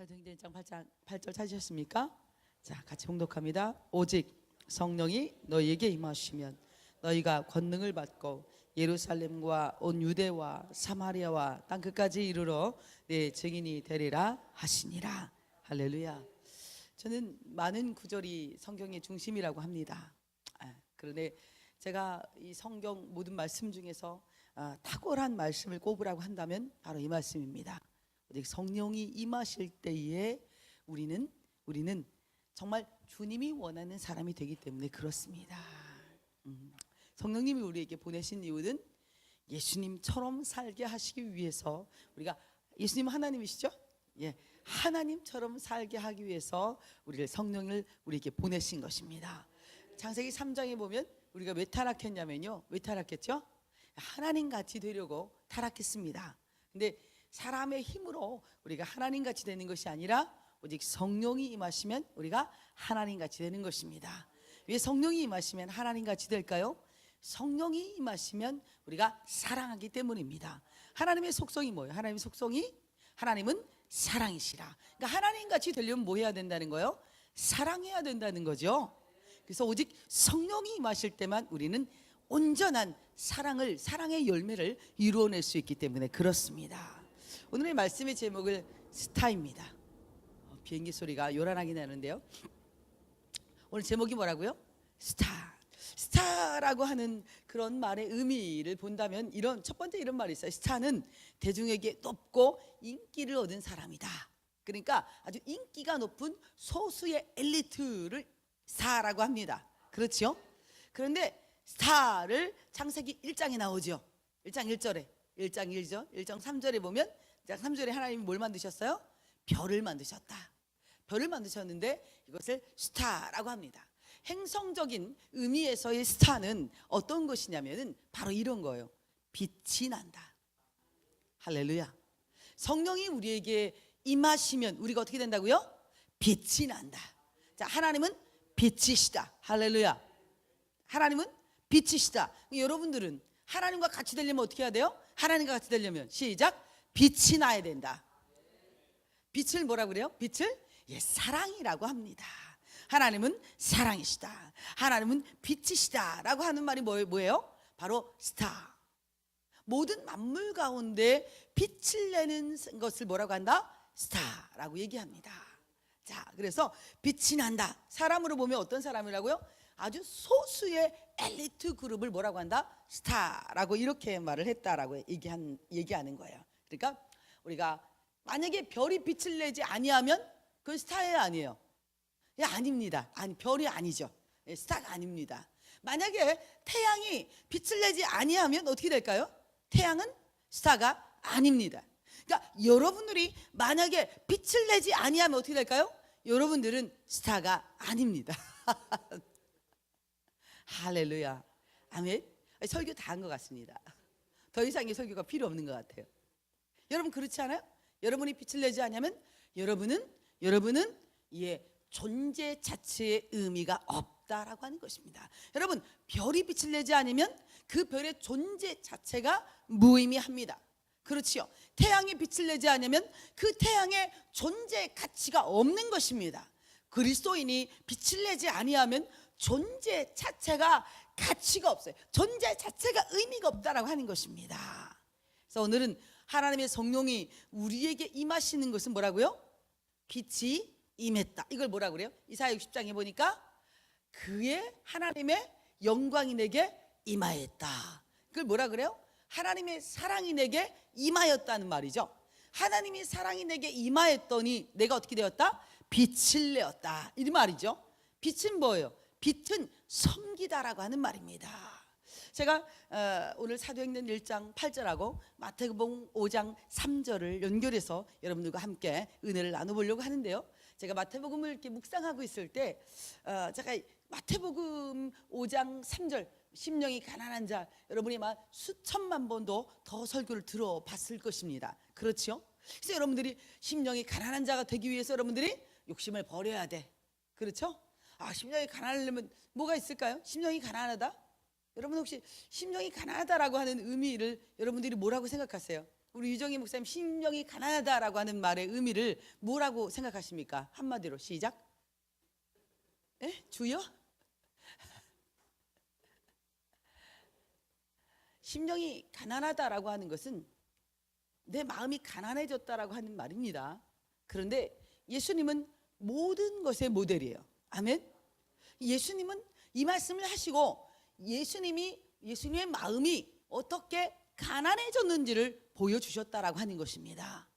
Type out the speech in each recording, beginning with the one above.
사도행전 1장 8절 찾으셨습니까? 자, 같이 봉독합니다. 오직 성령이 너희에게 임하시면 너희가 권능을 받고 예루살렘과 온 유대와 사마리아와 땅 끝까지 이르러 내 증인이 되리라 하시니라. 할렐루야. 저는 많은 구절이 성경의 중심이라고 합니다. 그런데 제가 이 성경 모든 말씀 중에서 탁월한 말씀을 꼽으라고 한다면 바로 이 말씀입니다. 오직 성령이 임하실 때에 우리는 정말 주님이 원하는 사람이 되기 때문에 그렇습니다. 성령님이 우리에게 보내신 이유는 예수님처럼 살게 하시기 위해서. 우리가 예수님 하나님이시죠? 예, 하나님처럼 살게 하기 위해서 우리를 성령을 우리에게 보내신 것입니다. 창세기 3장에 보면 우리가 왜 타락했냐면요, 왜 타락했죠? 하나님 같이 되려고 타락했습니다. 근데 사람의 힘으로 우리가 하나님 같이 되는 것이 아니라 오직 성령이 임하시면 우리가 하나님 같이 되는 것입니다. 왜 성령이 임하시면 하나님 같이 될까요? 성령이 임하시면 우리가 사랑하기 때문입니다. 하나님의 속성이 뭐예요? 하나님의 속성이 하나님은 사랑이시라. 그러니까 하나님 같이 되려면 뭐 해야 된다는 거예요? 사랑해야 된다는 거죠. 그래서 오직 성령이 임하실 때만 우리는 온전한 사랑의 열매를 이루어낼 수 있기 때문에 그렇습니다. 오늘의 말씀의 제목은 스타입니다. 비행기 소리가 요란하게 나는데요, 오늘 제목이 뭐라고요? 스타라고 하는 그런 말의 의미를 본다면 첫 번째 이런 말이 있어요. 스타는 대중에게 높고 인기를 얻은 사람이다. 그러니까 아주 인기가 높은 소수의 엘리트를 스타라고 합니다. 그렇죠? 그런데 스타를 창세기 1장에 나오죠. 1장 1절에 1장 1절 1장 3절에 보면 3절에 하나님이 뭘 만드셨어요? 별을 만드셨다. 별을 만드셨는데 이것을 스타라고 합니다. 행성적인 의미에서의 스타는 어떤 것이냐면은 바로 이런 거예요. 빛이 난다. 할렐루야. 성령이 우리에게 임하시면 우리가 어떻게 된다고요? 빛이 난다. 자, 하나님은 빛이시다. 할렐루야. 하나님은 빛이시다. 여러분들은 하나님과 같이 되려면 어떻게 해야 돼요? 하나님과 같이 되려면 시작. 빛이 나야 된다. 빛을 뭐라 그래요? 빛을 사랑이라고 합니다. 하나님은 사랑이시다. 하나님은 빛이시다 라고 하는 말이 뭐예요? 바로 스타. 모든 만물 가운데 빛을 내는 것을 뭐라고 한다? 스타라고 얘기합니다. 자, 그래서 빛이 난다. 사람으로 보면 어떤 사람이라고요? 아주 소수의 엘리트 그룹을 뭐라고 한다? 스타라고 이렇게 말을 했다라고 얘기하는 거예요. 그러니까 우리가 만약에 별이 빛을 내지 아니하면 그건 스타예요, 아니에요? 예, 아닙니다. 별이 아니죠. 스타가 아닙니다. 만약에 태양이 빛을 내지 아니하면 어떻게 될까요? 태양은 스타가 아닙니다. 그러니까 여러분들이 만약에 빛을 내지 아니하면 어떻게 될까요? 여러분들은 스타가 아닙니다. 할렐루야. 아멘. 설교 다 한 것 같습니다. 더 이상의 설교가 필요 없는 것 같아요. 여러분 그렇지 않아요? 여러분이 빛을 내지 않으면 여러분은 존재 자체의 의미가 없다라고 하는 것입니다. 여러분, 별이 빛을 내지 않으면 그 별의 존재 자체가 무의미합니다. 그렇지요. 태양이 빛을 내지 않으면 그 태양의 존재 가치가 없는 것입니다. 그리스도인이 빛을 내지 아니하면 존재 자체가 가치가 없어요. 존재 자체가 의미가 없다라고 하는 것입니다. 그래서 오늘은 하나님의 성령이 우리에게 임하시는 것은 뭐라고요? 빛이 임했다. 이걸 뭐라고 그래요? 이사야 60장에 보니까 그의 하나님의 영광이 내게 임하였다. 그걸 뭐라 그래요? 하나님의 사랑이 내게 임하였다는 말이죠. 하나님의 사랑이 내게 임하였더니 내가 어떻게 되었다? 빛을 내었다. 이 말이죠. 빛은 뭐예요? 빛은 섬기다라고 하는 말입니다. 제가 오늘 사도행전 1장 8절하고 마태복음 5장 3절을 연결해서 여러분들과 함께 은혜를 나눠보려고 하는데요, 제가 마태복음을 이렇게 묵상하고 있을 때 제가 마태복음 5장 3절 심령이 가난한 자, 여러분이 막 수천만 번도 더 설교를 들어봤을 것입니다. 그렇죠? 그래서 여러분들이 심령이 가난한 자가 되기 위해서 여러분들이 욕심을 버려야 돼. 그렇죠? 심령이 가난하려면 뭐가 있을까요? 심령이 가난하다? 여러분 혹시 심령이 가난하다라고 하는 의미를 여러분들이 뭐라고 생각하세요? 우리 유정희 목사님 심령이 가난하다라고 하는 말의 의미를 뭐라고 생각하십니까? 한마디로 시작. 에? 주여? 심령이 가난하다라고 하는 것은 내 마음이 가난해졌다라고 하는 말입니다. 그런데 예수님은 모든 것의 모델이에요. 아멘. 예수님은 이 말씀을 하시고 예수님의 마음이 어떻게 가난해졌는지를 보여주셨다라고 하는 것입니다.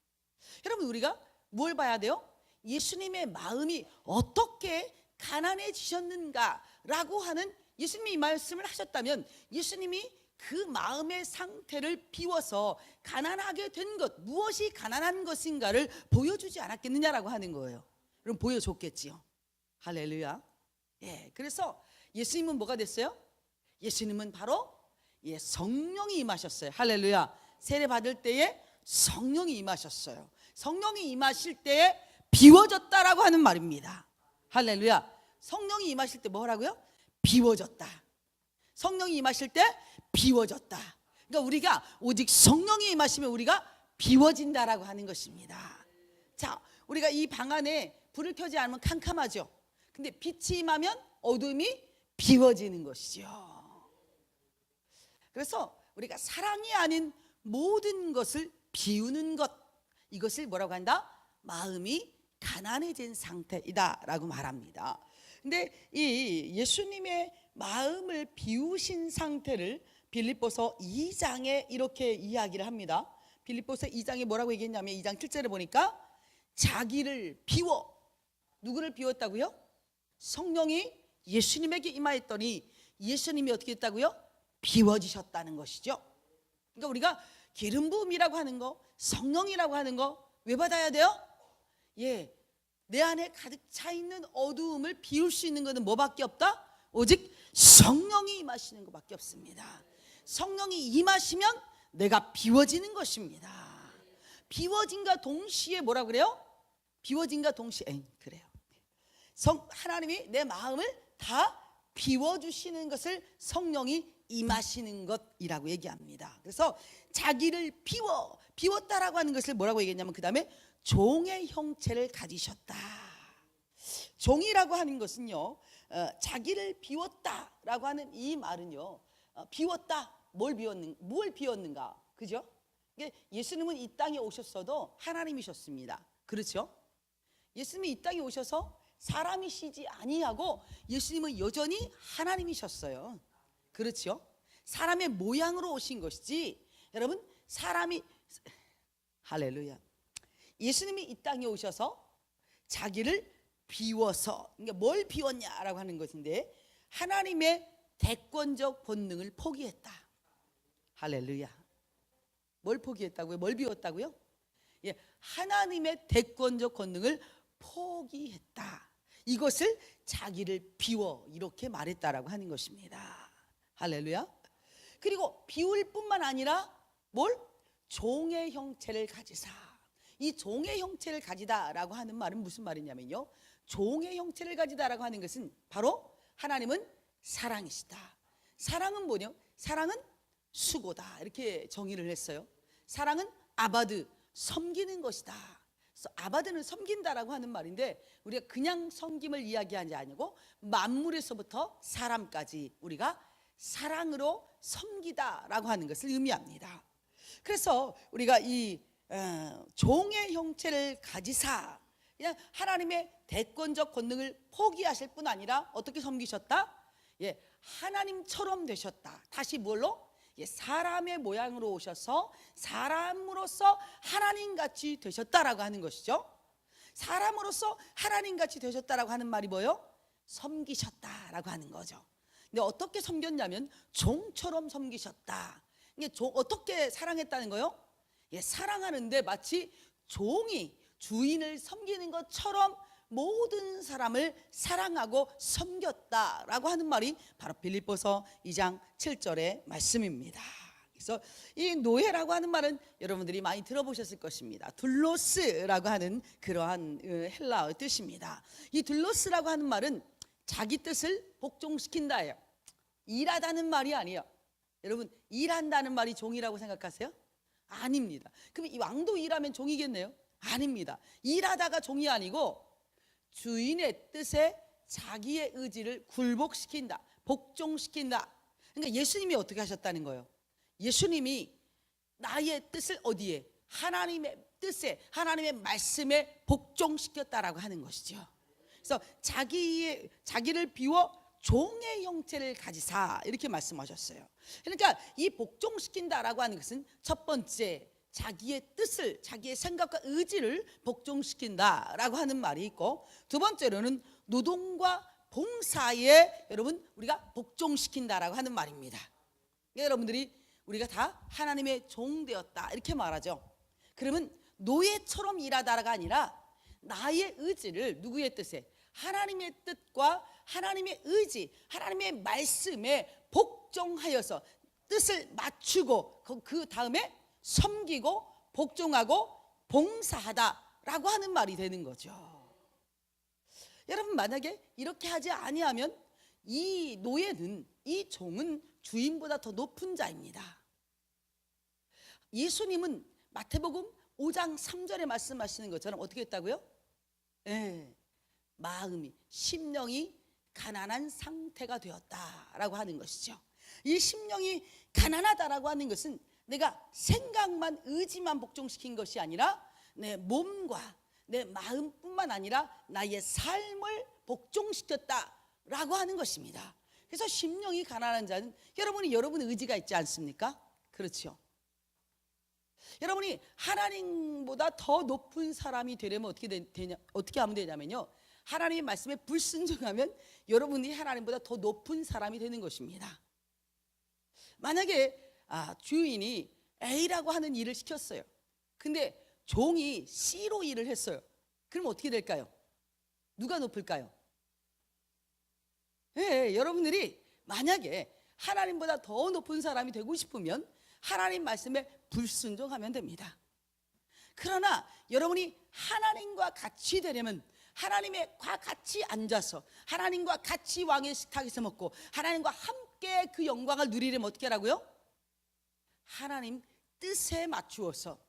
여러분, 우리가 뭘 봐야 돼요? 예수님의 마음이 어떻게 가난해지셨는가라고 하는, 예수님이 이 말씀을 하셨다면 예수님이 그 마음의 상태를 비워서 가난하게 된 것, 무엇이 가난한 것인가를 보여주지 않았겠느냐라고 하는 거예요. 그럼 보여줬겠지요. 할렐루야. 예, 그래서 예수님은 뭐가 됐어요? 예수님은 바로 성령이 임하셨어요. 할렐루야. 세례 받을 때에 성령이 임하셨어요. 성령이 임하실 때에 비워졌다라고 하는 말입니다. 할렐루야. 성령이 임하실 때 뭐라고요? 비워졌다. 성령이 임하실 때 비워졌다. 그러니까 우리가 오직 성령이 임하시면 우리가 비워진다라고 하는 것입니다. 자, 우리가 이 방 안에 불을 켜지 않으면 캄캄하죠. 근데 빛이 임하면 어둠이 비워지는 것이죠. 그래서 우리가 사랑이 아닌 모든 것을 비우는 것, 이것을 뭐라고 한다? 마음이 가난해진 상태이다라고 말합니다. 근데 이 예수님의 마음을 비우신 상태를 빌립보서 2장에 이렇게 이야기를 합니다. 빌립보서 2장에 뭐라고 얘기했냐면 2장 7절에 보니까 자기를 비워, 누구를 비웠다고요? 성령이 예수님에게 임하였더니 예수님이 어떻게 했다고요? 비워지셨다는 것이죠. 그러니까 우리가 기름 부음이라고 하는 거, 성령이라고 하는 거 왜 받아야 돼요? 예, 내 안에 가득 차 있는 어두움을 비울 수 있는 것은 뭐밖에 없다? 오직 성령이 임하시는 것밖에 없습니다. 성령이 임하시면 내가 비워지는 것입니다. 비워진과 동시에 뭐라 그래요? 비워진과 동시에 그래요. 하나님이 내 마음을 다 비워주시는 것을 성령이 임하시는 것이라고 얘기합니다. 그래서 자기를 비웠다라고 하는 것을 뭐라고 얘기했냐면 그 다음에 종의 형체를 가지셨다. 종이라고 하는 것은요, 자기를 비웠다라고 하는 이 말은요, 비웠다, 뭘 비웠는가, 그죠? 예수님은 이 땅에 오셨어도 하나님이셨습니다. 그렇죠? 예수님이 이 땅에 오셔서 사람이시지 아니하고 예수님은 여전히 하나님이셨어요. 그렇죠? 사람의 모양으로 오신 것이지, 여러분, 할렐루야. 예수님이 이 땅에 오셔서 자기를 비워서, 그러니까 뭘 비웠냐라고 하는 것인데 하나님의 대권적 본능을 포기했다. 할렐루야. 뭘 포기했다고요? 뭘 비웠다고요? 예, 하나님의 대권적 권능을 포기했다. 이것을 자기를 비워, 이렇게 말했다라고 하는 것입니다. 할렐루야. 그리고 비울 뿐만 아니라 뭘? 종의 형체를 가지사. 이 종의 형체를 가지다라고 하는 말은 무슨 말이냐면요, 종의 형체를 가지다라고 하는 것은 바로 하나님은 사랑이시다. 사랑은 뭐냐? 사랑은 수고다, 이렇게 정의를 했어요. 사랑은 아바드, 섬기는 것이다. 그래서 아바드는 섬긴다라고 하는 말인데 우리가 그냥 섬김을 이야기하는 게 아니고 만물에서부터 사람까지 우리가 사랑으로 섬기다라고 하는 것을 의미합니다. 그래서 우리가 이 종의 형체를 가지사, 그냥 하나님의 대권적 권능을 포기하실 뿐 아니라 어떻게 섬기셨다? 예, 하나님처럼 되셨다. 다시 뭘로? 예, 사람의 모양으로 오셔서 사람으로서 하나님같이 되셨다라고 하는 것이죠. 사람으로서 하나님같이 되셨다라고 하는 말이 뭐예요? 섬기셨다라고 하는 거죠. 근데 어떻게 섬겼냐면 종처럼 섬기셨다. 이게 어떻게 사랑했다는 거예요? 예, 사랑하는데 마치 종이 주인을 섬기는 것처럼 모든 사람을 사랑하고 섬겼다라고 하는 말이 바로 빌립보서 2장 7절의 말씀입니다. 그래서 이 노예라고 하는 말은 여러분들이 많이 들어보셨을 것입니다. 둘로스라고 하는 그러한 헬라어 뜻입니다. 이 둘로스라고 하는 말은 자기 뜻을 복종시킨다예요. 일하다는 말이 아니에요. 여러분, 일한다는 말이 종이라고 생각하세요? 아닙니다. 그럼 이 왕도 일하면 종이겠네요? 아닙니다. 일하다가 종이 아니고 주인의 뜻에 자기의 의지를 굴복시킨다, 복종시킨다. 그러니까 예수님이 어떻게 하셨다는 거예요? 예수님이 나의 뜻을 어디에? 하나님의 뜻에, 하나님의 말씀에 복종시켰다라고 하는 것이죠. 그래서 자기를 비워 종의 형체를 가지사, 이렇게 말씀하셨어요. 그러니까 이 복종시킨다라고 하는 것은 첫 번째, 자기의 뜻을, 자기의 생각과 의지를 복종시킨다라고 하는 말이 있고, 두 번째로는 노동과 봉사에 여러분 우리가 복종시킨다라고 하는 말입니다. 여러분들이 우리가 다 하나님의 종 되었다 이렇게 말하죠. 그러면 노예처럼 일하다가 아니라 나의 의지를 누구의 뜻에? 하나님의 뜻과 하나님의 의지, 하나님의 말씀에 복종하여서 뜻을 맞추고 그 다음에 섬기고 복종하고 봉사하다라고 하는 말이 되는 거죠. 여러분, 만약에 이렇게 하지 아니하면 이 노예는, 이 종은 주인보다 더 높은 자입니다. 예수님은 마태복음 5장 3절에 말씀하시는 것처럼 어떻게 했다고요? 마음이, 심령이 가난한 상태가 되었다라고 하는 것이죠. 이 심령이 가난하다라고 하는 것은 내가 생각만, 의지만 복종시킨 것이 아니라 내 몸과 내 마음뿐만 아니라 나의 삶을 복종시켰다라고 하는 것입니다. 그래서 심령이 가난한 자는 여러분의 의지가 있지 않습니까? 그렇죠. 여러분이 하나님보다 더 높은 사람이 되려면 어떻게 하면 되냐면요, 하나님의 말씀에 불순종하면 여러분이 하나님보다 더 높은 사람이 되는 것입니다. 만약에 주인이 A라고 하는 일을 시켰어요. 근데 종이 C로 일을 했어요. 그럼 어떻게 될까요? 누가 높을까요? 여러분들이 만약에 하나님보다 더 높은 사람이 되고 싶으면 하나님 말씀에 불순종하면 됩니다. 그러나 여러분이 하나님과 같이 되려면, 하나님과 같이 앉아서 하나님과 같이 왕의 식탁에서 먹고 하나님과 함께 그 영광을 누리려면 어떻게 하라고요? 하나님 뜻에 맞추어서,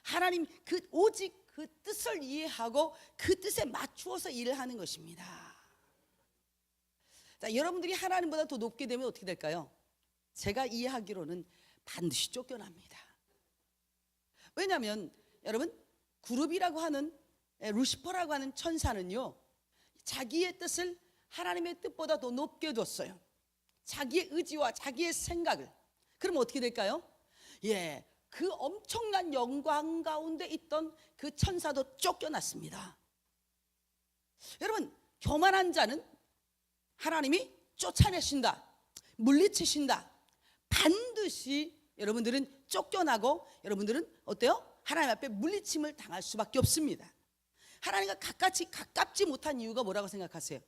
하나님 오직 그 뜻을 이해하고 그 뜻에 맞추어서 일을 하는 것입니다. 자, 여러분들이 하나님보다 더 높게 되면 어떻게 될까요? 제가 이해하기로는 반드시 쫓겨납니다. 왜냐하면 여러분, 그룹이라고 하는, 루시퍼라고 하는 천사는요, 자기의 뜻을 하나님의 뜻보다 더 높게 뒀어요. 자기의 의지와 자기의 생각을. 그럼 어떻게 될까요? 그 엄청난 영광 가운데 있던 그 천사도 쫓겨났습니다. 여러분, 교만한 자는 하나님이 쫓아내신다, 물리치신다. 반드시 여러분들은 쫓겨나고, 여러분들은 어때요? 하나님 앞에 물리침을 당할 수밖에 없습니다. 하나님과 가깝지 못한 이유가 뭐라고 생각하세요?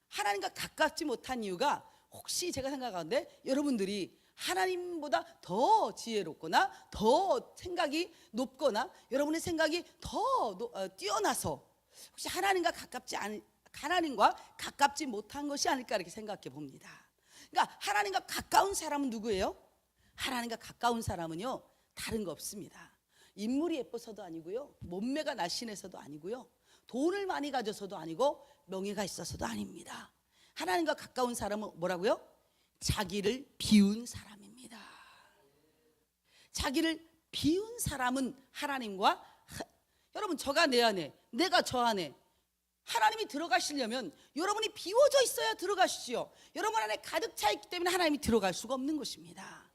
하나님과 가깝지 못한 이유가, 혹시 제가 생각하는데 여러분들이 하나님보다 더 지혜롭거나 더 생각이 높거나 여러분의 생각이 더 뛰어나서 혹시 하나님과 가깝지 못한 것이 아닐까, 이렇게 생각해 봅니다. 그러니까 하나님과 가까운 사람은 누구예요? 하나님과 가까운 사람은요, 다른 거 없습니다. 인물이 예뻐서도 아니고요, 몸매가 날씬해서도 아니고요, 돈을 많이 가져서도 아니고, 명예가 있어서도 아닙니다. 하나님과 가까운 사람은 뭐라고요? 자기를 비운 사람입니다. 자기를 비운 사람은 하나님과, 여러분, 저가 내 안에, 내가 저 안에, 하나님이 들어가시려면 여러분이 비워져 있어야 들어가시죠. 여러분 안에 가득 차 있기 때문에 하나님이 들어갈 수가 없는 것입니다.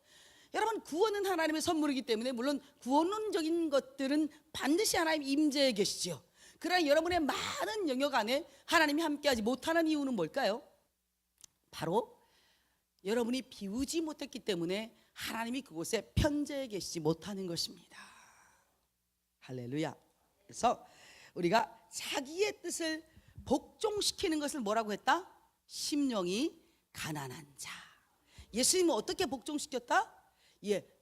여러분, 구원은 하나님의 선물이기 때문에 물론 구원론적인 것들은 반드시 하나님 임재에 계시죠. 그러나 여러분의 많은 영역 안에 하나님이 함께하지 못하는 이유는 뭘까요? 바로 여러분이 비우지 못했기 때문에 하나님이 그곳에 편재해 계시지 못하는 것입니다. 할렐루야. 그래서 우리가 자기의 뜻을 복종시키는 것을 뭐라고 했다? 심령이 가난한 자. 예수님은 어떻게 복종시켰다?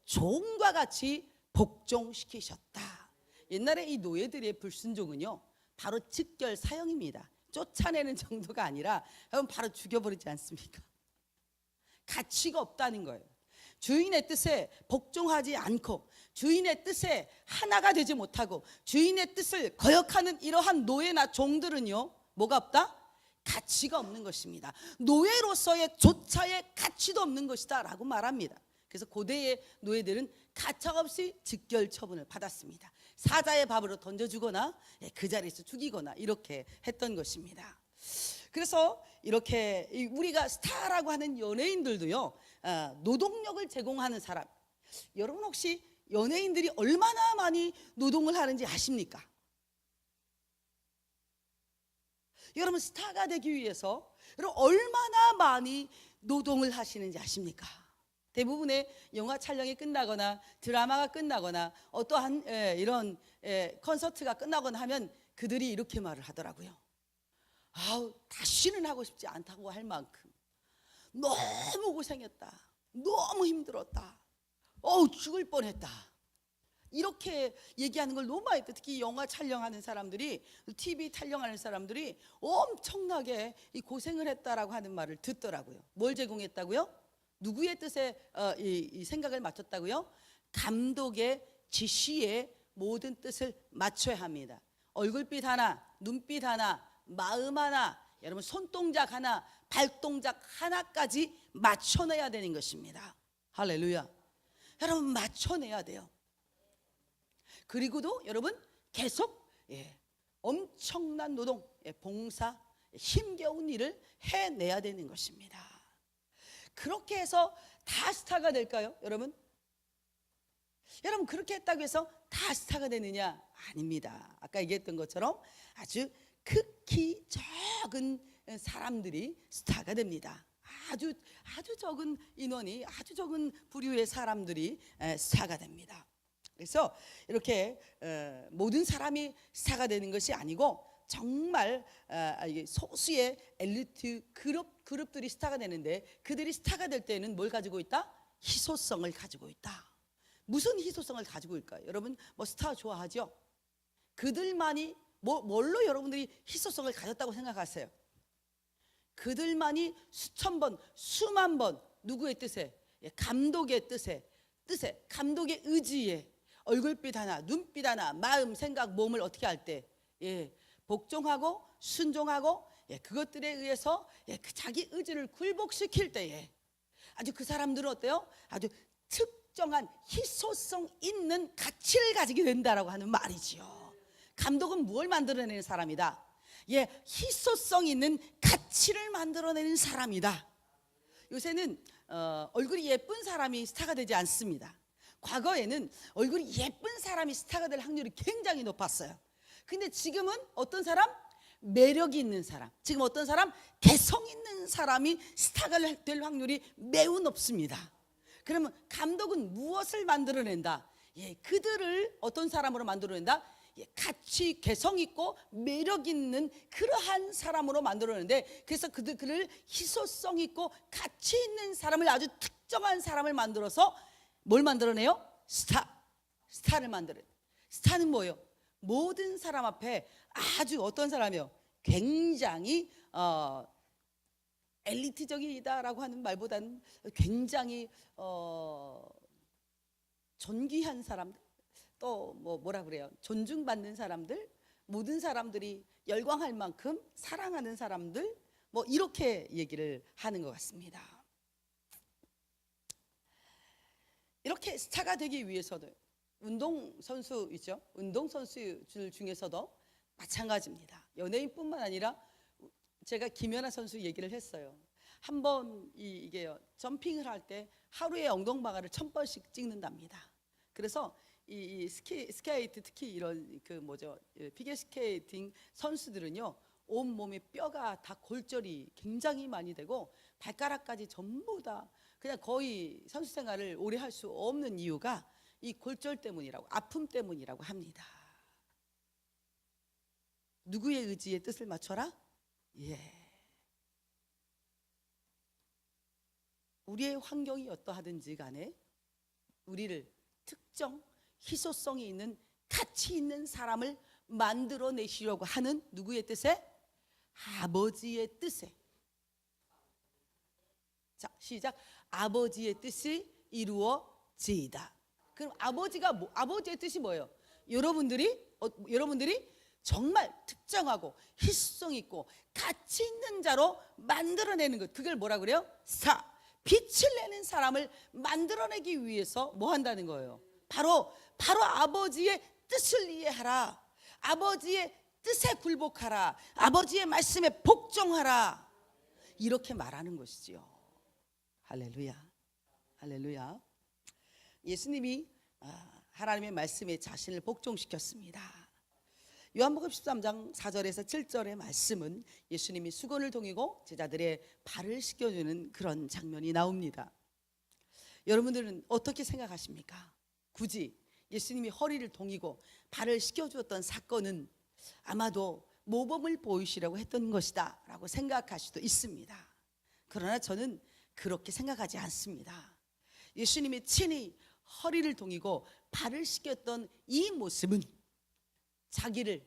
종과 같이 복종시키셨다. 옛날에 이 노예들의 불순종은요, 바로 즉결 사형입니다. 쫓아내는 정도가 아니라 여러분 바로 죽여버리지 않습니까? 가치가 없다는 거예요. 주인의 뜻에 복종하지 않고 주인의 뜻에 하나가 되지 못하고 주인의 뜻을 거역하는 이러한 노예나 종들은요, 뭐가 없다? 가치가 없는 것입니다. 노예로서의 조차의 가치도 없는 것이다 라고 말합니다. 그래서 고대의 노예들은 가차없이 즉결 처분을 받았습니다. 사자의 밥으로 던져주거나 그 자리에서 죽이거나 이렇게 했던 것입니다. 그래서 이렇게 우리가 스타라고 하는 연예인들도요, 노동력을 제공하는 사람, 여러분 혹시 연예인들이 얼마나 많이 노동을 하는지 아십니까? 여러분 스타가 되기 위해서 여러분 얼마나 많이 노동을 하시는지 아십니까? 대부분의 영화 촬영이 끝나거나 드라마가 끝나거나 어떠한 이런 콘서트가 끝나거나 하면 그들이 이렇게 말을 하더라고요. 아우, 다시는 하고 싶지 않다고 할 만큼 너무 고생했다, 너무 힘들었다, 죽을 뻔했다, 이렇게 얘기하는 걸 너무 많이 듣고, 특히 영화 촬영하는 사람들이, TV 촬영하는 사람들이 엄청나게 이 고생을 했다라고 하는 말을 듣더라고요. 뭘 제공했다고요? 누구의 뜻에 이 생각을 맞췄다고요? 감독의 지시에 모든 뜻을 맞춰야 합니다. 얼굴빛 하나, 눈빛 하나, 마음 하나, 여러분 손동작 하나, 발동작 하나까지 맞춰내야 되는 것입니다. 할렐루야. 여러분 맞춰내야 돼요. 그리고도 여러분 계속 엄청난 노동, 봉사, 힘겨운 일을 해내야 되는 것입니다. 그렇게 해서 다 스타가 될까요, 여러분? 여러분 그렇게 했다고 해서 다 스타가 되느냐? 아닙니다. 아까 얘기했던 것처럼 아주 극히 적은 사람들이 스타가 됩니다. 아주 적은 인원이, 아주 적은 부류의 사람들이 스타가 됩니다. 그래서 이렇게 모든 사람이 스타가 되는 것이 아니고 정말 소수의 엘리트 그룹들이 스타가 되는데, 그들이 스타가 될 때는 뭘 가지고 있다? 희소성을 가지고 있다. 무슨 희소성을 가지고 있을까요? 여러분 뭐 스타 좋아하죠? 그들만이 뭘로 여러분들이 희소성을 가졌다고 생각하세요? 그들만이 수천 번, 수만 번 누구의 뜻에? 감독의 뜻에, 감독의 의지에 얼굴빛 하나, 눈빛 하나, 마음, 생각, 몸을 어떻게 할 때 복종하고 순종하고 그것들에 의해서 그 자기 의지를 굴복시킬 때에 아주 그 사람들은 어때요? 아주 특정한 희소성 있는 가치를 가지게 된다라고 하는 말이지요. 감독은 무엇을 만들어내는 사람이다? 희소성 있는 가치를 만들어내는 사람이다. 요새는 얼굴이 예쁜 사람이 스타가 되지 않습니다. 과거에는 얼굴이 예쁜 사람이 스타가 될 확률이 굉장히 높았어요. 근데 지금은 어떤 사람? 매력이 있는 사람, 지금 어떤 사람? 개성 있는 사람이 스타가 될 확률이 매우 높습니다. 그러면 감독은 무엇을 만들어낸다? 그들을 어떤 사람으로 만들어낸다? 가치, 개성 있고 매력 있는 그러한 사람으로 만들어내는데, 그래서 그를 희소성 있고 가치 있는 사람을, 아주 특정한 사람을 만들어서 뭘 만들어내요? 스타를 만들어요. 스타는 뭐예요? 모든 사람 앞에 아주 어떤 사람이요? 굉장히 엘리트적이다라고 하는 말보다는 굉장히 존귀한 사람들, 또 뭐라 그래요? 존중받는 사람들, 모든 사람들이 열광할 만큼 사랑하는 사람들, 뭐 이렇게 얘기를 하는 것 같습니다. 이렇게 스타가 되기 위해서도 운동선수 있죠? 운동선수들 중에서도 마찬가지입니다. 연예인뿐만 아니라 제가 김연아 선수 얘기를 했어요. 한번 이게요, 점핑을 할 때 하루에 엉덩방아를 1000번씩 찍는답니다. 그래서 이 스케이트, 특히 이런 피겨스케이팅 선수들은요, 온몸에 뼈가 다 골절이 굉장히 많이 되고 발가락까지 전부 다 그냥 거의 선수 생활을 오래 할 수 없는 이유가 이 골절 때문이라고, 아픔 때문이라고 합니다. 누구의 의지에 뜻을 맞춰라? 우리의 환경이 어떠하든지 간에 우리를 특정 희소성이 있는 가치 있는 사람을 만들어내시려고 하는 누구의 뜻에? 아버지의 뜻에. 자, 시작. 아버지의 뜻이 이루어지이다. 그럼 아버지의 뜻이 뭐예요? 여러분들이 정말 특정하고 희소성 있고 가치 있는 자로 만들어내는 것, 그걸 뭐라 그래요? 빛을 내는 사람을 만들어내기 위해서 뭐 한다는 거예요? 바로 아버지의 뜻을 이해하라, 아버지의 뜻에 굴복하라, 아버지의 말씀에 복종하라, 이렇게 말하는 것이지요. 할렐루야, 할렐루야. 예수님이 하나님의 말씀에 자신을 복종시켰습니다. 요한복음 13장 4절에서 7절의 말씀은 예수님이 수건을 동이고 제자들의 발을 씻겨주는 그런 장면이 나옵니다. 여러분들은 어떻게 생각하십니까? 굳이 예수님이 허리를 동이고 발을 씻겨주었던 사건은 아마도 모범을 보이시려고 했던 것이다 라고 생각할 수도 있습니다. 그러나 저는 그렇게 생각하지 않습니다. 예수님이 친히 허리를 동이고 발을 씻겼던 이 모습은 자기를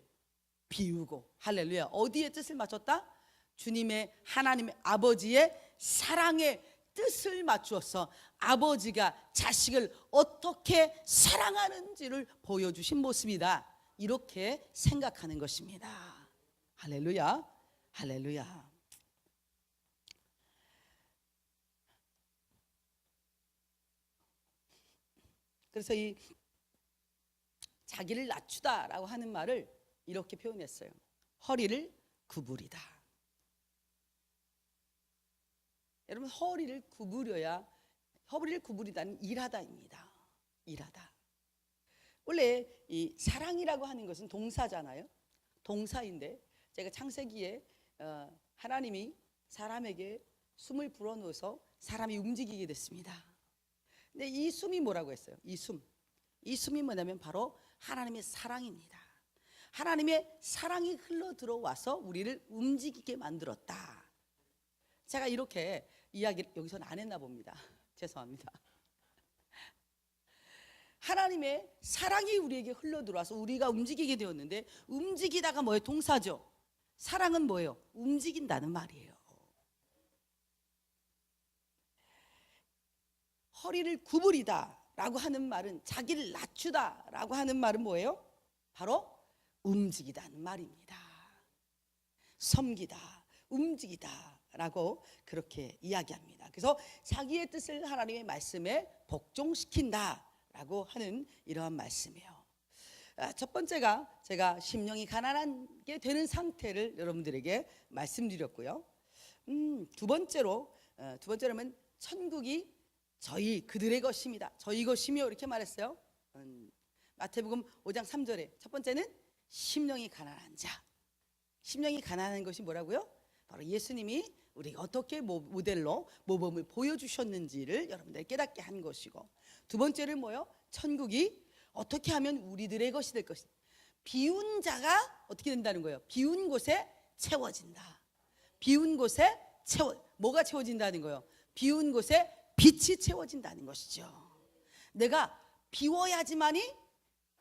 비우고, 할렐루야, 어디에 뜻을 맞췄다? 주님의, 하나님의 아버지의 사랑의 뜻을 맞추어서 아버지가 자식을 어떻게 사랑하는지를 보여주신 모습이다, 이렇게 생각하는 것입니다. 할렐루야, 할렐루야. 그래서 이 자기를 낮추다라고 하는 말을 이렇게 표현했어요. 허리를 구부리다. 여러분, 허리를 구부리다는 일하다입니다. 일하다. 원래 이 사랑이라고 하는 것은 동사잖아요. 동사인데 제가 창세기에 하나님이 사람에게 숨을 불어넣어서 사람이 움직이게 됐습니다. 근데 이 숨이 뭐라고 했어요? 이 숨이 뭐냐면 바로 하나님의 사랑입니다. 하나님의 사랑이 흘러 들어와서 우리를 움직이게 만들었다. 제가 이렇게 이야기를 여기서는 안 했나 봅니다. 죄송합니다. 하나님의 사랑이 우리에게 흘러 들어와서 우리가 움직이게 되었는데, 움직이다가 뭐예요? 동사죠. 사랑은 뭐예요? 움직인다는 말이에요. 허리를 구부리다 라고 하는 말은, 자기를 낮추다 라고 하는 말은 뭐예요? 바로 움직이다는 말입니다. 섬기다, 움직이다 라고 그렇게 이야기합니다. 그래서 자기의 뜻을 하나님의 말씀에 복종시킨다 라고 하는 이러한 말씀이에요. 첫 번째가 제가 심령이 가난하게 되는 상태를 여러분들에게 말씀드렸고요. 두 번째로는 천국이 그들의 것입니다. 저희 것이며 이렇게 말했어요. 마태복음 5장 3절에 첫 번째는 심령이 가난한 자. 심령이 가난한 것이 뭐라고요? 바로 예수님이 우리가 어떻게 모델로 모범을 보여주셨는지를 여러분들 깨닫게 한 것이고, 두 번째는 뭐요? 천국이 어떻게 하면 우리들의 것이 될 것이다. 비운 자가 어떻게 된다는 거예요? 비운 곳에 채워진다. 비운 곳에 뭐가 채워진다는 거예요? 비운 곳에 빛이 채워진다는 것이죠. 내가 비워야지만이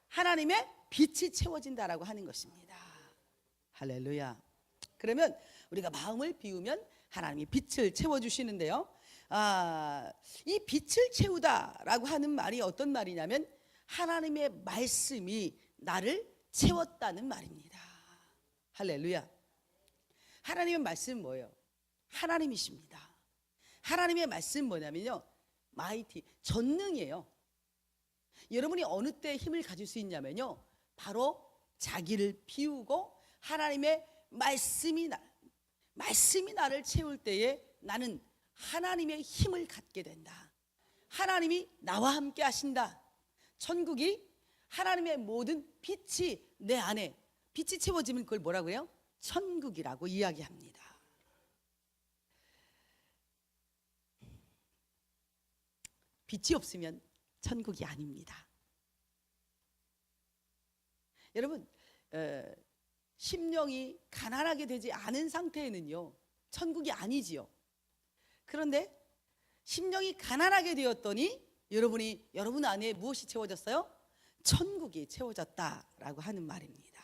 하나님의 빛이 채워진다라고 하는 것입니다. 할렐루야. 그러면 우리가 마음을 비우면 하나님이 빛을 채워주시는데요. 이 빛을 채우다라고 하는 말이 어떤 말이냐면, 하나님의 말씀이 나를 채웠다는 말입니다. 할렐루야. 하나님의 말씀은 뭐예요? 하나님이십니다. 하나님의 말씀은 뭐냐면요, 마이티, 전능이에요. 여러분이 어느 때 힘을 가질 수 있냐면요, 바로 자기를 비우고 하나님의 말씀이 나를 채울 때에 나는 하나님의 힘을 갖게 된다. 하나님이 나와 함께 하신다. 천국이 하나님의 모든 빛이 내 안에 빛이 채워지면 그걸 뭐라고 해요? 천국이라고 이야기합니다. 빛이 없으면 천국이 아닙니다. 여러분, 심령이 가난하게 되지 않은 상태에는요, 천국이 아니지요. 그런데 심령이 가난하게 되었더니 여러분 안에 무엇이 채워졌어요? 천국이 채워졌다라고 하는 말입니다.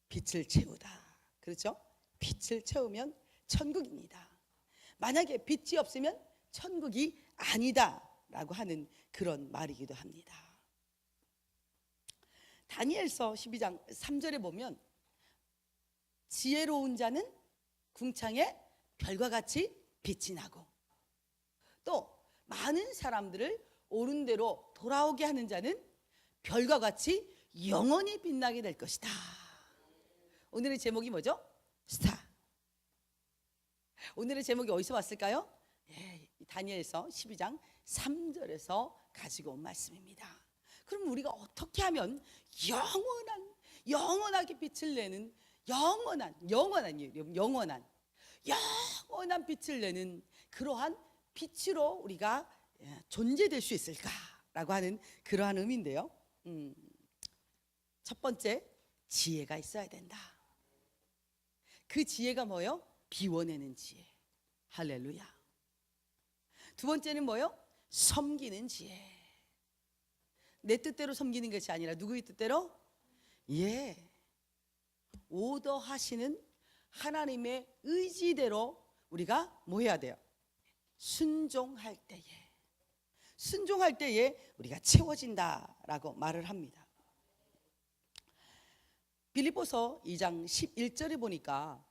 빛을 채우다. 그렇죠? 빛을 채우면 천국입니다. 만약에 빛이 없으면 천국이 아니다라고 하는 그런 말이기도 합니다. 다니엘서 12장 3절에 보면 지혜로운 자는 궁창에 별과 같이 빛이 나고 또 많은 사람들을 옳은 대로 돌아오게 하는 자는 별과 같이 영원히 빛나게 될 것이다. 오늘의 제목이 뭐죠? 스타. 오늘의 제목이 어디서 왔을까요? 다니엘서 12장 3절에서 가지고 온 말씀입니다. 그럼 우리가 어떻게 하면 영원하게 빛을 내는 영원한 빛을 내는 그러한 빛으로 우리가 존재될 수 있을까라고 하는 그러한 의미인데요. 첫 번째, 지혜가 있어야 된다. 그 지혜가 뭐예요? 비워내는 지혜. 할렐루야. 두 번째는 뭐예요? 섬기는 지혜. 내 뜻대로 섬기는 것이 아니라 누구의 뜻대로? 오더하시는 하나님의 의지대로 우리가 뭐 해야 돼요? 순종할 때에 우리가 채워진다라고 말을 합니다. 빌립보서 2장 11절에 보니까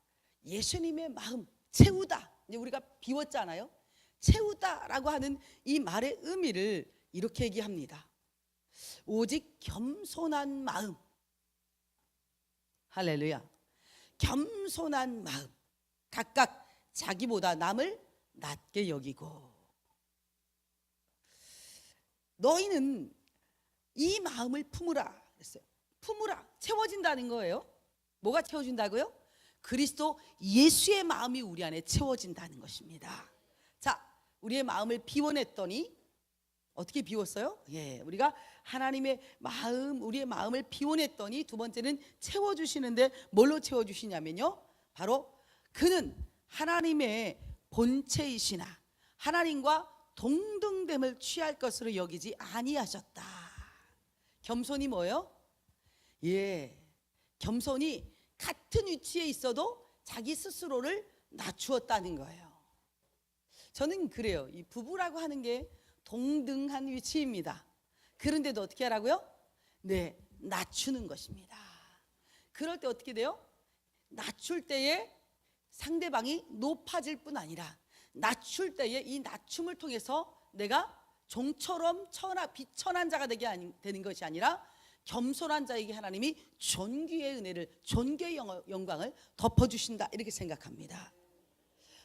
예수님의 마음 채우다, 이제 우리가 비웠잖아요. 채우다라고 하는 이 말의 의미를 이렇게 얘기합니다. 오직 겸손한 마음. 할렐루야. 겸손한 마음, 각각 자기보다 남을 낮게 여기고. 너희는 이 마음을 품으라 그랬어요. 품으라, 채워진다는 거예요. 뭐가 채워진다고요? 그리스도 예수의 마음이 우리 안에 채워진다는 것입니다. 자, 우리의 마음을 비워냈더니 어떻게 비웠어요? 우리가 하나님의 마음, 우리의 마음을 비워냈더니 두 번째는 채워주시는데 뭘로 채워주시냐면요, 바로 그는 하나님의 본체이시나 하나님과 동등됨을 취할 것으로 여기지 아니하셨다. 겸손이 뭐예요? 겸손이 같은 위치에 있어도 자기 스스로를 낮추었다는 거예요. 저는 그래요. 이 부부라고 하는 게 동등한 위치입니다. 그런데도 어떻게 하라고요? 낮추는 것입니다. 그럴 때 어떻게 돼요? 낮출 때에 상대방이 높아질 뿐 아니라 낮출 때에 이 낮춤을 통해서 내가 종처럼 비천한 자가 되는 것이 아니라 겸손한 자에게 하나님이 존귀의 은혜를, 존귀의 영광을 덮어주신다, 이렇게 생각합니다.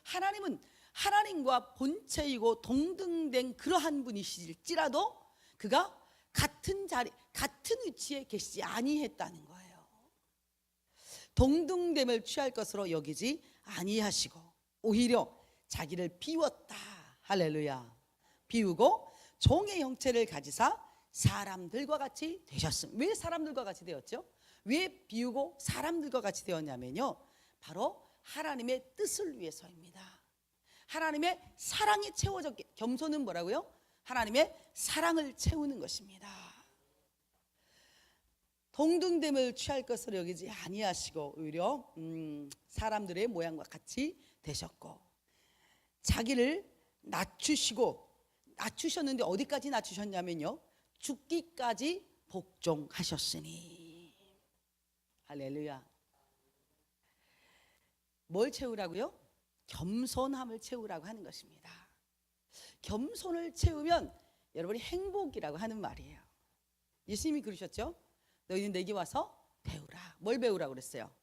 하나님은 하나님과 본체이고 동등된 그러한 분이실지라도 그가 같은 자리, 같은 위치에 계시지 아니했다는 거예요. 동등됨을 취할 것으로 여기지 아니하시고 오히려 자기를 비웠다. 할렐루야. 비우고 종의 형체를 가지사 사람들과 같이 되셨습니다. 왜 사람들과 같이 되었죠? 왜 비우고 사람들과 같이 되었냐면요, 바로 하나님의 뜻을 위해서입니다. 하나님의 사랑이 채워졌기. 겸손은 뭐라고요? 하나님의 사랑을 채우는 것입니다. 동등됨을 취할 것으로 여기지 아니하시고 오히려 사람들의 모양과 같이 되셨고, 자기를 낮추셨는데 어디까지 낮추셨냐면요, 죽기까지 복종하셨으니. 할렐루야. 뭘 채우라고요? 겸손함을 채우라고 하는 것입니다. 겸손을 채우면 여러분이 행복이라고 하는 말이에요. 예수님이 그러셨죠? 너희는 내게 와서 배우라. 뭘 배우라고 그랬어요?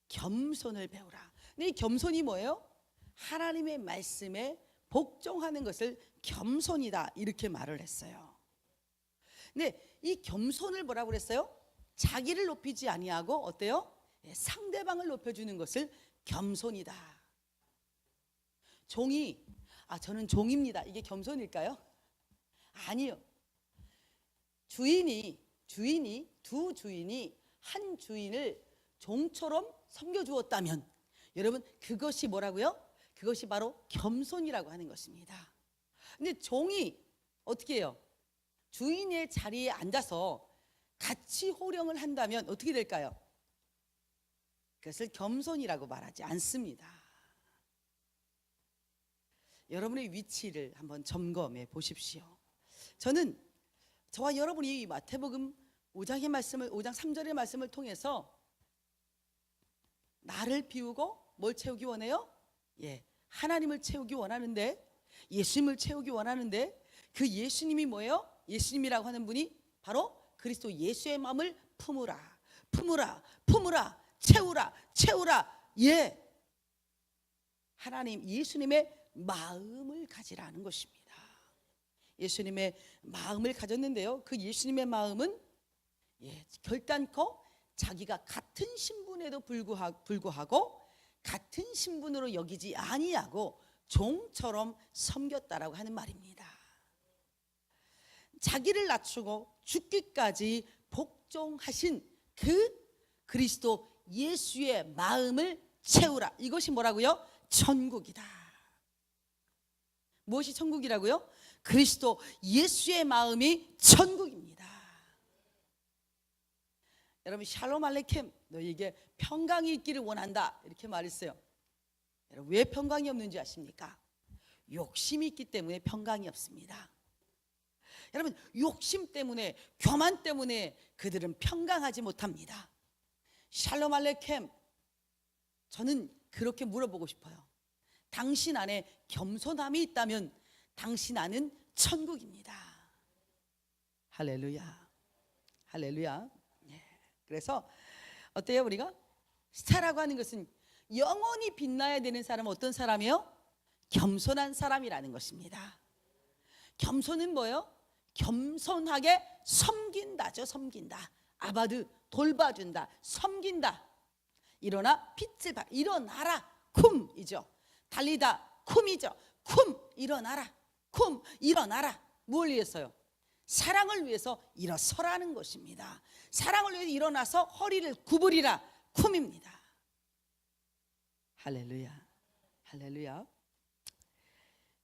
겸손을 배우라. 근데 이 겸손이 뭐예요? 하나님의 말씀에 복종하는 것을 겸손이다, 이렇게 말을 했어요. 근데 이 겸손을 뭐라고 그랬어요? 자기를 높이지 아니하고 어때요? 상대방을 높여주는 것을 겸손이다. 종이, 저는 종입니다, 이게 겸손일까요? 아니요. 두 주인이 한 주인을 종처럼 섬겨주었다면 여러분, 그것이 뭐라고요? 그것이 바로 겸손이라고 하는 것입니다. 근데 종이 어떻게 해요? 주인의 자리에 앉아서 같이 호령을 한다면 어떻게 될까요? 그것을 겸손이라고 말하지 않습니다. 여러분의 위치를 한번 점검해 보십시오. 저는 저와 여러분이 마태복음 5장의 말씀을 5장 3절의 말씀을 통해서 나를 비우고 뭘 채우기 원해요? 하나님을 채우기 원하는데, 예수님을 채우기 원하는데, 그 예수님이 뭐예요? 예수님이라고 하는 분이 바로 그리스도 예수의 마음을 품으라, 품으라, 품으라, 채우라, 채우라. 하나님 예수님의 마음을 가지라는 것입니다. 예수님의 마음을 가졌는데요, 그 예수님의 마음은 결단코 자기가 같은 신분에도 불구하고 같은 신분으로 여기지 아니하고 종처럼 섬겼다라고 하는 말입니다. 자기를 낮추고 죽기까지 복종하신 그 그리스도 예수의 마음을 채우라. 이것이 뭐라고요? 천국이다. 무엇이 천국이라고요? 그리스도 예수의 마음이 천국입니다. 여러분, 샬롬 알레켐, 너에게 평강이 있기를 원한다, 이렇게 말했어요. 여러분, 왜 평강이 없는지 아십니까? 욕심이 있기 때문에 평강이 없습니다. 여러분, 욕심 때문에, 교만 때문에 그들은 평강하지 못합니다. 샬롬 알레켐, 저는 그렇게 물어보고 싶어요. 당신 안에 겸손함이 있다면 당신 안은 천국입니다. 할렐루야, 할렐루야. 그래서 어때요? 우리가 스타라고 하는 것은 영원히 빛나야 되는 사람은 어떤 사람이요? 겸손한 사람이라는 것입니다. 겸손은 뭐예요? 겸손하게 섬긴다죠. 섬긴다. 아바드, 돌봐준다, 섬긴다. 일어나 빛을 발, 일어나라, 쿰이죠. 달리다, 쿰이죠. 쿰, 일어나라, 쿰, 일어나라. 뭘 위해서요? 사랑을 위해서 일어서라는 것입니다. 사랑을 위해서 일어나서 허리를 구부리라, 쿰입니다. 할렐루야, 할렐루야.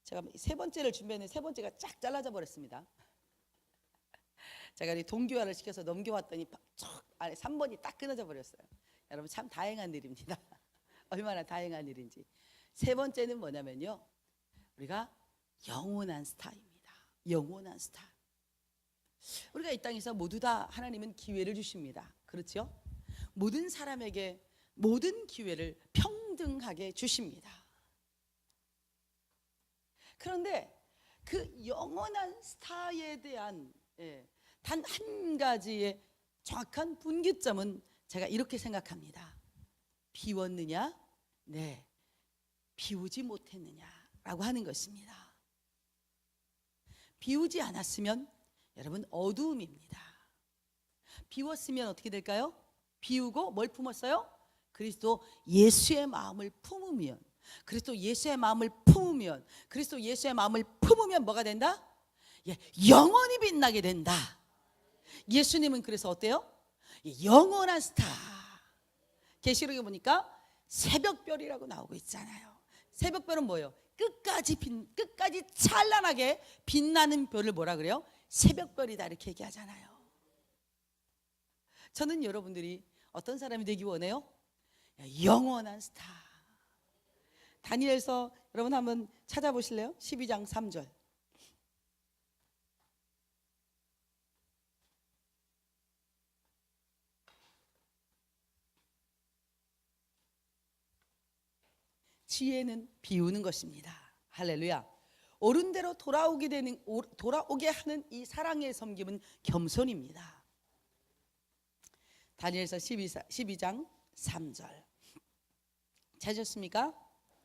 제가 세 번째를 준비했는데 세 번째가 쫙 잘라져 버렸습니다. 제가 동기화를 시켜서 넘겨왔더니 쫙 안에 3번이 딱 끊어져 버렸어요. 여러분, 참 다행한 일입니다. 얼마나 다행한 일인지. 세 번째는 뭐냐면요, 우리가 영원한 스타입니다. 영원한 스타. 우리가 이 땅에서 모두 다 하나님은 기회를 주십니다. 그렇죠? 모든 사람에게 모든 기회를 평등하게 주십니다. 그런데 그 영원한 스타에 대한 단 한 가지의 정확한 분기점은 제가 이렇게 생각합니다. 비웠느냐? 네. 비우지 못했느냐라고 하는 것입니다. 비우지 않았으면 여러분 어두움입니다. 비웠으면 어떻게 될까요? 비우고 뭘 품었어요? 그리스도 예수의 마음을 품으면, 그리스도 예수의 마음을 품으면, 그리스도 예수의 마음을 품으면 뭐가 된다? 영원히 빛나게 된다. 예수님은 그래서 어때요? 영원한 스타. 계시록에 보니까 새벽별이라고 나오고 있잖아요. 새벽별은 뭐예요? 끝까지 찬란하게 빛나는 별을 뭐라 그래요? 새벽별이다, 이렇게 얘기하잖아요. 저는 여러분들이 어떤 사람이 되기 원해요? 영원한 스타. 다니엘서 여러분 한번 찾아보실래요? 12장 3절. 지혜는 비우는 것입니다. 할렐루야. 옳은 대로 돌아오게 하는 이 사랑의 섬김은 겸손입니다. 다니엘서 12장 3절. 찾으셨습니까?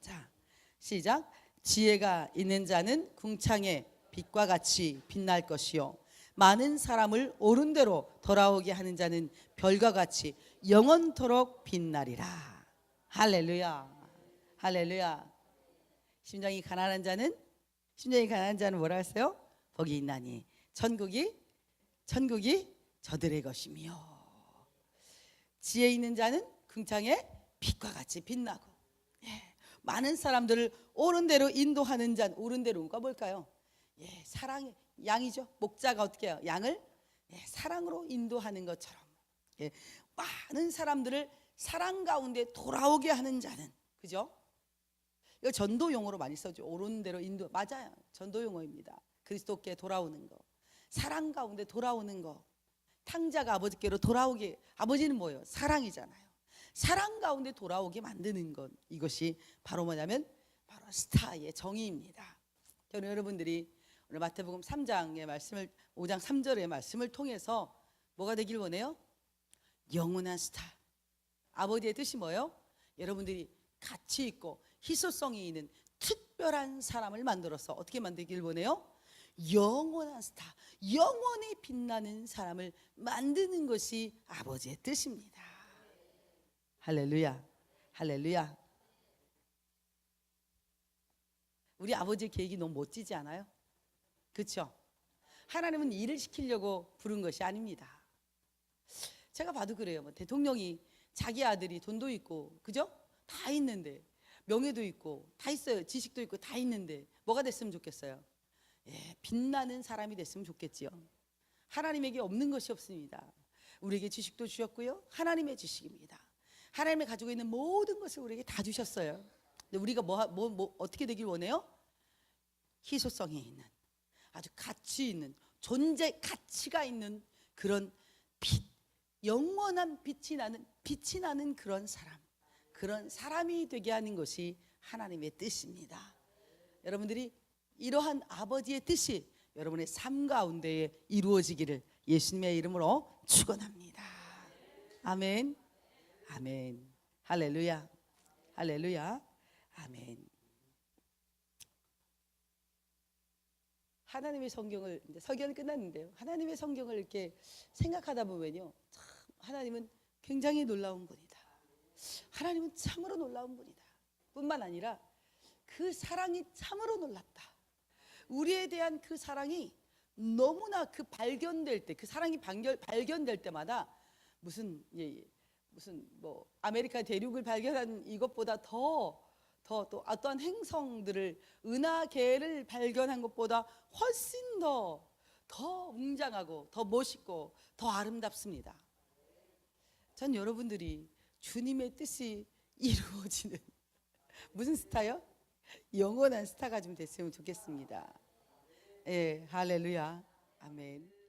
자, 시작. 지혜가 있는 자는 궁창의 빛과 같이 빛날 것이요, 많은 사람을 옳은 대로 돌아오게 하는 자는 별과 같이 영원토록 빛나리라. 할렐루야, 할렐루야. 심장이 가난한 자는 뭐라 했어요? 복이 있나니 천국이 저들의 것이며, 지혜 있는 자는 궁창의 빛과 같이 빛나고, 많은 사람들을 옳은 대로 인도하는 자는, 옳은 대로가 뭘까요? 사랑의 양이죠. 목자가 어떻게 해요? 양을 사랑으로 인도하는 것처럼 많은 사람들을 사랑 가운데 돌아오게 하는 자는, 그죠? 이거 전도 용어로 많이 써죠. 옳은 대로 인도. 맞아요. 전도 용어입니다. 그리스도께 돌아오는 거, 사랑 가운데 돌아오는 거. 탕자가 아버지께로 돌아오게, 아버지는 뭐예요? 사랑이잖아요. 사랑 가운데 돌아오게 만드는 것, 이것이 바로 뭐냐면 바로 스타의 정의입니다. 저는 여러분들이 오늘 마태복음 3장의 말씀을, 5장 3절의 말씀을 통해서 뭐가 되길 원해요? 영원한 스타. 아버지의 뜻이 뭐예요? 여러분들이 가치 있고 희소성이 있는 특별한 사람을 만들어서 어떻게 만들길 원해요? 영원한 스타, 영원히 빛나는 사람을 만드는 것이 아버지의 뜻입니다. 할렐루야, 할렐루야. 우리 아버지의 계획이 너무 멋지지 않아요? 그렇죠? 하나님은 일을 시키려고 부른 것이 아닙니다. 제가 봐도 그래요. 뭐 대통령이 자기 아들이 돈도 있고, 그죠? 다 있는데, 명예도 있고 다 있어요. 지식도 있고 다 있는데 뭐가 됐으면 좋겠어요? 예, 빛나는 사람이 됐으면 좋겠지요. 하나님에게 없는 것이 없습니다. 우리에게 지식도 주셨고요, 하나님의 지식입니다. 하나님이 가지고 있는 모든 것을 우리에게 다 주셨어요. 근데 우리가 어떻게 되길 원해요? 희소성이 있는, 아주 가치 있는, 존재 가치가 있는 그런 빛, 영원한 빛이 나는 그런 사람, 그런 사람이 되게 하는 것이 하나님의 뜻입니다. 여러분들이 이러한 아버지의 뜻이 여러분의 삶 가운데에 이루어지기를 예수님의 이름으로 축원합니다. 아멘, 아멘, 할렐루야, 할렐루야, 아멘. 하나님의 성경을, 이제 설교는 끝났는데요, 하나님의 성경을 이렇게 생각하다 보면요, 참 하나님은 굉장히 놀라운 분이다. 하나님은 참으로 놀라운 분이다. 뿐만 아니라 그 사랑이 참으로 놀랍다. 우리에 대한 그 사랑이 너무나 그 발견될 때, 그 사랑이 발견될 때마다 무슨 뭐 아메리카 대륙을 발견한 이것보다 또 어떠한 행성들을, 은하계를 발견한 것보다 훨씬 더 웅장하고 더 멋있고 더 아름답습니다. 전 여러분들이 주님의 뜻이 이루어지는 무슨 스타요? 영원한 스타가 좀 됐으면 좋겠습니다. 예, 할렐루야, 아멘.